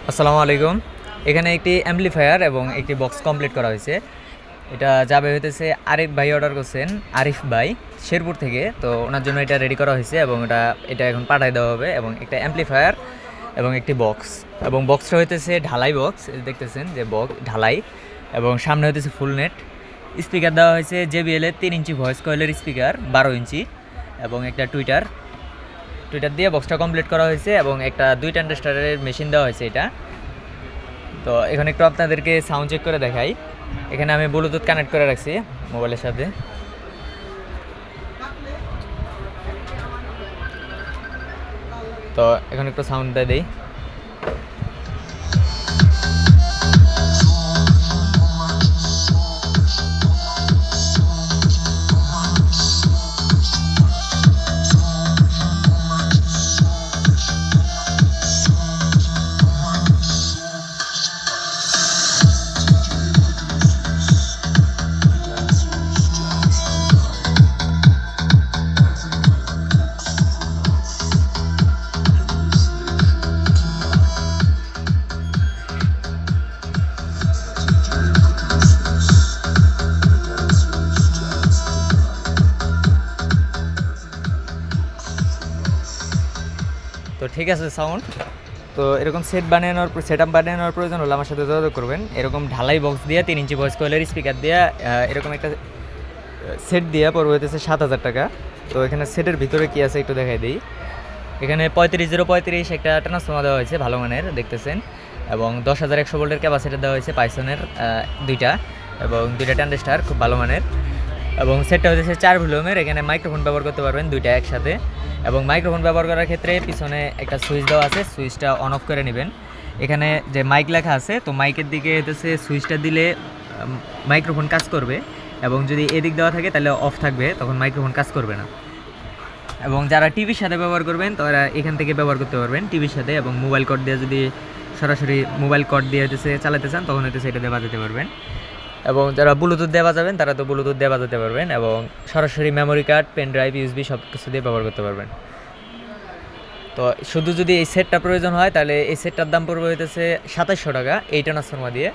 আসসালামু আলাইকুম। এখানে একটি অ্যাম্পলিফায়ার এবং একটি বক্স কমপ্লিট করা হয়েছে। এটা যাবে হইতেছে আরিফ ভাই অর্ডার করছেন, আরিফ ভাই শেরপুর থেকে। তো ওনার জন্য এটা রেডি করা হয়েছে এবং এটা এখন পাঠিয়ে দেওয়া হবে। এবং একটা অ্যাম্পলিফায়ার এবং একটি বক্স, এবং বক্সটা হইতেছে ঢালাই বক্স, দেখতেছেন যে বক্স ঢালাই, এবং সামনে হইতেছে ফুল নেট। স্পিকার দেওয়া হয়েছে JBL এর 3 ইঞ্চি ভয়েস কয়েলের স্পিকার 12 ইঞ্চি, এবং একটা টুইটার টুইটার দিয়ে বক্সটা কমপ্লিট করা হয়েছে, এবং একটা 2 ট্রানজিস্টারের মেশিন দেওয়া হয়েছে এটা। তো এখানে একটু আপনাদেরকে সাউন্ড চেক করে দেখাই। এখানে আমি ব্লুটুথ কানেক্ট করে রাখছি মোবাইলের সাথে। তো এখন একটু সাউন্ডটা দিই। তো ঠিক আছে সাউন্ড। তো এরকম সেট আপ বানানোর প্রয়োজন হলে আমার সাথে যোগাযোগ করবেন। এরকম ঢালাই বক্স দিয়ে 3 ইঞ্চি ভয়েস কয়েলের স্পিকার দিয়ে এরকম একটা সেট দিয়ে পড়বে হইতেছে 7,000 টাকা। তো এখানে সেটের ভিতরে কি আছে একটু দেখাই দিই। এখানে 35-035 একটা ট্রান্সফর্মার দেওয়া হয়েছে ভালো মানের, দেখতেছেন। এবং 10,100 ভোল্টের ক্যাপাসিটার দেওয়া হয়েছে পাইসনের দুইটা, এবং দুইটা ট্রানজিস্টার খুব ভালো মানের। এবং সেটটা হচ্ছে 4 ভলিউমের। এখানে মাইক্রোফোন ব্যবহার করতে পারবেন দুইটা একসাথে। এবং মাইক্রোফোন ব্যবহার করার ক্ষেত্রে পিছনে একটা সুইচ দেওয়া আছে, সুইচটা অন অফ করে নেবেন। এখানে যে মাইক লেখা আছে, তো মাইকের দিকে হচ্ছে সুইচটা দিলে মাইক্রোফোন কাজ করবে, এবং যদি এদিক দেওয়া থাকে তাহলে অফ থাকবে, তখন মাইক্রোফোন কাজ করবে না। এবং যারা টিভির সাথে ব্যবহার করবেন তারা এখান থেকে ব্যবহার করতে পারবেন টিভির সাথে। এবং মোবাইল কর্ড দিয়ে যদি সরাসরি মোবাইল কর্ড দিয়ে হচ্ছে চালাতে চান, তখন হচ্ছে এটা দিয়ে বাজাতে পারবেন। এবং যারা ব্লুটুথ দিয়ে বাজাবেন তারা তো ব্লুটুথ দিয়ে বাজাতে পারবেন, এবং সরাসরি memory card, pen drive, USB সব কিছু দিয়ে ব্যবহার করতে পারবেন। তো শুধু যদি এই সেটটা প্রয়োজন হয় তাহলে এই সেটটার দাম পড়বে হইতেছে 2700 টাকা এই ট্রান্সফর্মার দিয়ে।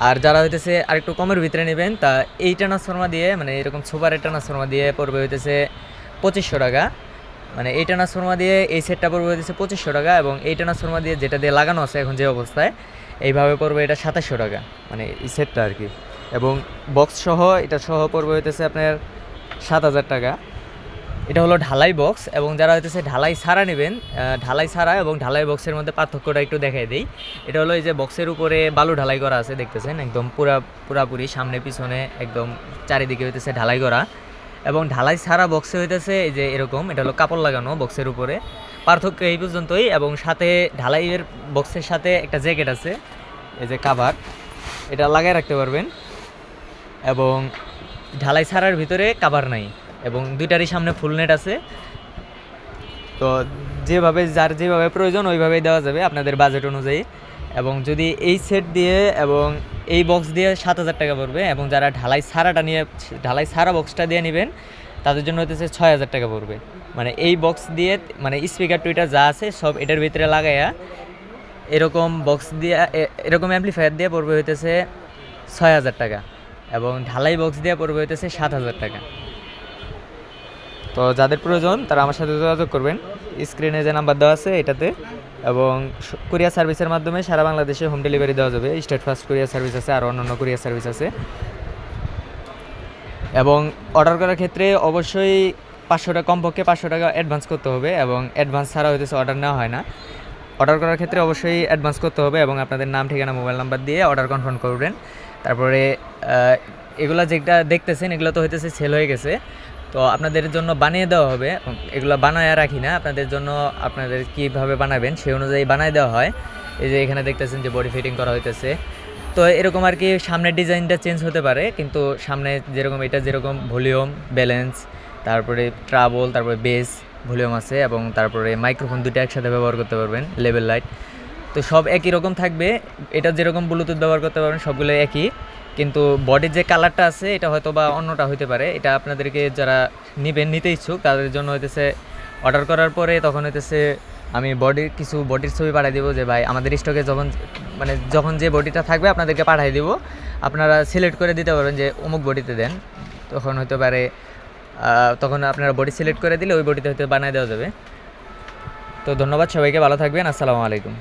আর যারা হইতেছে আরেকটু কমের ভিতরে নেবেন, তা এই ট্রান্সফর্মার দিয়ে, মানে এরকম সুপারের ট্রান্সফর্মার দিয়ে পড়বে হইতেছে 2500 টাকা। মানে এই ট্রান্সফর্মার দিয়ে এই সেটটা পড়বে হইতেছে 2500 টাকা, এবং এই ট্রান্সফর্মার দিয়ে যেটা দিয়ে লাগানো আছে এখন যে অবস্থায় এইভাবে পড়বে এটা 2700 টাকা, মানে এই সেটটা আর কি। এবং বক্স সহ এটা সহ পড়বে হইতেছে আপনার 7,000 টাকা। এটা হলো ঢালাই বক্স। এবং যারা হইতেছে ঢালাই ছাড়া নেবেন, ঢালাই ছাড়া এবং ঢালাই বক্সের মধ্যে পার্থক্যটা একটু দেখাই দিই। এটা হলো এই যে বক্সের উপরে বালু ঢালাই করা আছে, দেখতেছেন একদম পুরাপুরি সামনে পিছনে একদম চারিদিকে হইতেছে ঢালাই করা। এবং ঢালাই ছাড়া বক্সে হইতেছে এই যে এরকম, এটা হলো কাপড় লাগানো বক্সের উপরে। পার্থক্য এই পর্যন্তই। এবং সাথে ঢালাইয়ের বক্সের সাথে একটা জ্যাকেট আছে, এই যে কাভার, এটা লাগাই রাখতে পারবেন। এবং ঢালাই ছাড়ার ভিতরে কাভার নাই, এবং দুইটারই সামনে ফুল নেট আছে। তো যার যেভাবে প্রয়োজন ওইভাবেই দেওয়া যাবে আপনাদের বাজেট অনুযায়ী। এবং যদি এই সেট দিয়ে এবং এই বক্স দিয়ে 7,000 টাকা পড়বে, এবং যারা ঢালাই ছাড়া বক্সটা দিয়ে নেবেন তাদের জন্য হতেছে 6,000 টাকা পড়বে। মানে এই বক্স দিয়ে, মানে স্পিকার টুইটার যা আছে সব এটার ভিতরে লাগাইয়া এরকম বক্স দিয়ে, এরকম অ্যাম্পলিফায়ার দিয়ে পড়বে হইতেছে 6,000 টাকা, এবং ঢালাই বক্স দিয়ে পড়বে হইতেছে 7,000 টাকা। তো যাদের প্রয়োজন তারা আমার সাথে যোগাযোগ করবেন। স্ক্রিনে যে নাম্বার দেওয়া আছে এটাতে। এবং কুরিয়ার সার্ভিসের মাধ্যমে সারা বাংলাদেশে হোম ডেলিভারি দেওয়া যাবে। স্টেট ফার্স্ট কুরিয়ার সার্ভিস আছে, আর অন্যান্য কুরিয়ার সার্ভিস আছে। এবং অর্ডার করার ক্ষেত্রে অবশ্যই 500 টাকা, কমপক্ষে 500 টাকা অ্যাডভান্স করতে হবে, এবং অ্যাডভান্স ছাড়া হইতেছে অর্ডার নেওয়া হয় না। অর্ডার করার ক্ষেত্রে অবশ্যই অ্যাডভান্স করতে হবে, এবং আপনাদের নাম, ঠিকানা, মোবাইল নাম্বার দিয়ে অর্ডার কনফার্ম করবেন। তারপরে এগুলো যেটা দেখতেছেন এগুলো তো হইতেছে সেল হয়ে গেছে, তো আপনাদের জন্য বানিয়ে দেওয়া হবে। এগুলো বানায় রাখি না, আপনাদের জন্য আপনাদের কীভাবে বানাবেন সেই অনুযায়ী বানায় দেওয়া হয়। এই যে এখানে দেখতেছেন যে বডি ফিটিং করা হইতেছে। তো এরকম আর কি, সামনের ডিজাইনটা চেঞ্জ হতে পারে, কিন্তু সামনে যেরকম এটা যেরকম ভলিউম, ব্যালেন্স, তারপরে ট্রাবল, তারপরে বেস, ভলিউম আছে, এবং তারপরে মাইক্রোফোন দুটো একসাথে ব্যবহার করতে পারবেন, লেভেল লাইট, তো সব একই রকম থাকবে। এটা যেরকম ব্লুটুথ ব্যবহার করতে পারবেন সবগুলো একই, কিন্তু বডির যে কালারটা আছে এটা হয়তো বা অন্যটা হইতে পারে। এটা আপনাদেরকে যারা নিতে ইচ্ছুক তাদের জন্য হইতেছে অর্ডার করার পরে তখন হইতেছে আমি কিছু বডির ছবি পাঠিয়ে দেবো যে ভাই আমাদের স্টকে যখন যে বডিটা থাকবে আপনাদেরকে পাঠিয়ে দিব, আপনারা সিলেক্ট করে দিতে পারবেন যে অমুক বডিতে দেন, তখন হতে পারে তখন আপনারা বডি সিলেক্ট করে দিলে ওই বডিতে হয়তো বানিয়ে দেওয়া যাবে। তো ধন্যবাদ সবাইকে, ভালো থাকবেন, আসসালামু আলাইকুম।